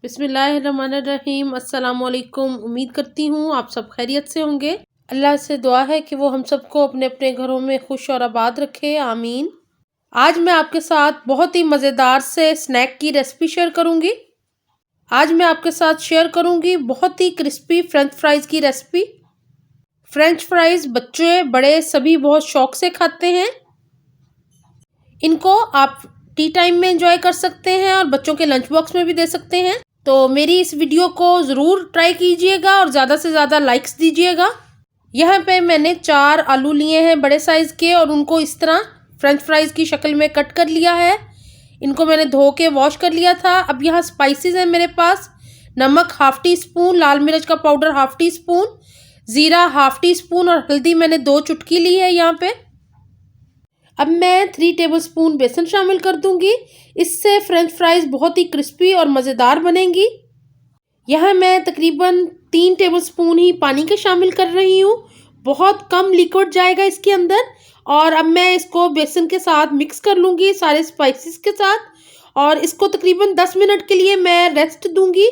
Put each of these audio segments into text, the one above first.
बिस्मिल्लाहिर्रहमानिर्रहीम। अस्सलामुअलैकुम। उम्मीद करती हूँ आप सब खैरियत से होंगे। अल्लाह से दुआ है कि वो हम सबको अपने अपने घरों में खुश और आबाद रखे, आमीन। आज मैं आपके साथ बहुत ही मज़ेदार से स्नैक की रेसिपी शेयर करूँगी। आज मैं आपके साथ शेयर करूँगी बहुत ही क्रिस्पी फ्रेंच फ्राइज़ की रेसिपी। फ्रेंच फ्राइज़ बच्चे बड़े सभी बहुत शौक से खाते हैं। इनको आप टी टाइम में एंजॉय कर सकते हैं और बच्चों के लंच बॉक्स में भी दे सकते हैं। तो मेरी इस वीडियो को ज़रूर ट्राई कीजिएगा और ज़्यादा से ज़्यादा लाइक्स दीजिएगा। यहाँ पे मैंने 4 आलू लिए हैं बड़े साइज़ के और उनको इस तरह फ्रेंच फ्राइज़ की शक्ल में कट कर लिया है। इनको मैंने धो के वॉश कर लिया था। अब यहाँ स्पाइसेस हैं मेरे पास। नमक ½ टी स्पून, लाल मिर्च का पाउडर ½ टी स्पून, ज़ीरा ½ टी स्पून और हल्दी मैंने 2 चुटकी ली है यहाँ पे। अब मैं 3 टेबलस्पून बेसन शामिल कर दूंगी। इससे फ्रेंच फ्राइज़ बहुत ही क्रिस्पी और मज़ेदार बनेंगी। यह मैं तकरीबन 3 टेबलस्पून ही पानी के शामिल कर रही हूँ। बहुत कम लिक्विड जाएगा इसके अंदर। और अब मैं इसको बेसन के साथ मिक्स कर लूँगी सारे स्पाइसेस के साथ। और इसको तकरीबन 10 मिनट के लिए मैं रेस्ट दूँगी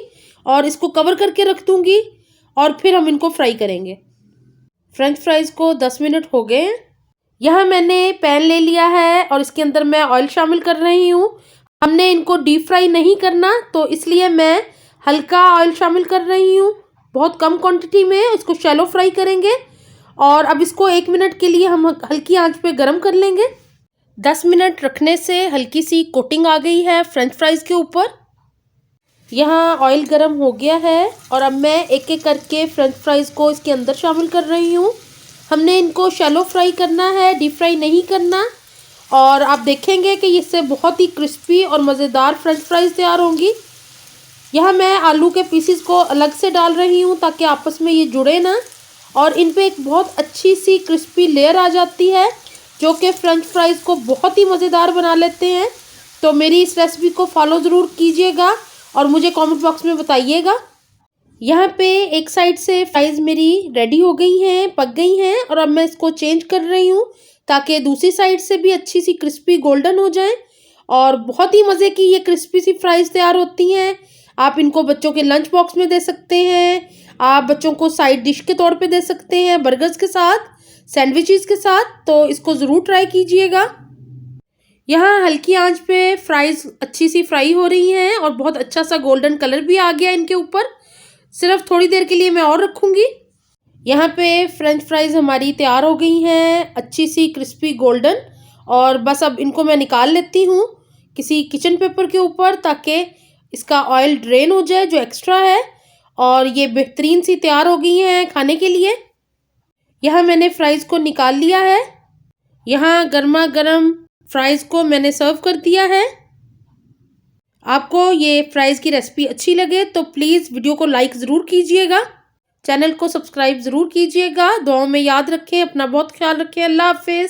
और इसको कवर करके रख दूँगी और फिर हम इनको फ्राई करेंगे। फ्रेंच फ्राइज़ को 10 मिनट हो गए हैं। यह मैंने पैन ले लिया है और इसके अंदर मैं ऑयल शामिल कर रही हूँ। हमने इनको डीप फ्राई नहीं करना, तो इसलिए मैं हल्का ऑयल शामिल कर रही हूँ। बहुत कम क्वांटिटी में इसको शैलो फ्राई करेंगे। और अब इसको 1 मिनट के लिए हम हल्की आंच पे गरम कर लेंगे। 10 मिनट रखने से हल्की सी कोटिंग आ गई है फ्रेंच फ्राइज़ के ऊपर। यहाँ ऑयल गरम हो गया है और अब मैं एक एक करके फ्रेंच फ्राइज़ को इसके अंदर शामिल कर रही हूँ। हमने इनको शैलो फ्राई करना है, डीप फ्राई नहीं करना। और आप देखेंगे कि इससे बहुत ही क्रिस्पी और मज़ेदार फ्रेंच फ्राइज़ तैयार होंगी। यहाँ मैं आलू के पीसेस को अलग से डाल रही हूँ ताकि आपस में ये जुड़े ना, और इन पे एक बहुत अच्छी सी क्रिस्पी लेयर आ जाती है जो कि फ्रेंच फ्राइज़ को बहुत ही मज़ेदार बना लेते हैं। तो मेरी इस रेसिपी को फॉलो ज़रूर कीजिएगा और मुझे कमेंट बॉक्स में बताइएगा। यहाँ पे एक साइड से फ्राइज़ मेरी रेडी हो गई हैं, पक गई हैं, और अब मैं इसको चेंज कर रही हूँ ताकि दूसरी साइड से भी अच्छी सी क्रिस्पी गोल्डन हो जाए। और बहुत ही मज़े की ये क्रिस्पी सी फ्राइज़ तैयार होती हैं। आप इनको बच्चों के लंच बॉक्स में दे सकते हैं। आप बच्चों को साइड डिश के तौर पे दे सकते हैं, बर्गर्स के साथ, सैंडविचेस के साथ। तो इसको ज़रूर ट्राई कीजिएगा। यहाँ हल्की आंच पे फ्राइज़ अच्छी सी फ्राई हो रही हैं और बहुत अच्छा सा गोल्डन कलर भी आ गया इनके ऊपर। सिर्फ थोड़ी देर के लिए मैं और रखूँगी। यहाँ पे फ्रेंच फ्राइज़ हमारी तैयार हो गई हैं, अच्छी सी क्रिस्पी गोल्डन। और बस अब इनको मैं निकाल लेती हूँ किसी किचन पेपर के ऊपर ताकि इसका ऑयल ड्रेन हो जाए जो एक्स्ट्रा है। और ये बेहतरीन सी तैयार हो गई हैं खाने के लिए। यहाँ मैंने फ्राइज़ को निकाल लिया है। यहाँ गर्मा गर्म फ्राइज़ को मैंने सर्व कर दिया है। आपको ये फ्राइज़ की रेसिपी अच्छी लगे तो प्लीज़ वीडियो को लाइक ज़रूर कीजिएगा, चैनल को सब्सक्राइब ज़रूर कीजिएगा। दुआओं में याद रखें, अपना बहुत ख्याल रखें। अल्लाह हाफ़िज़।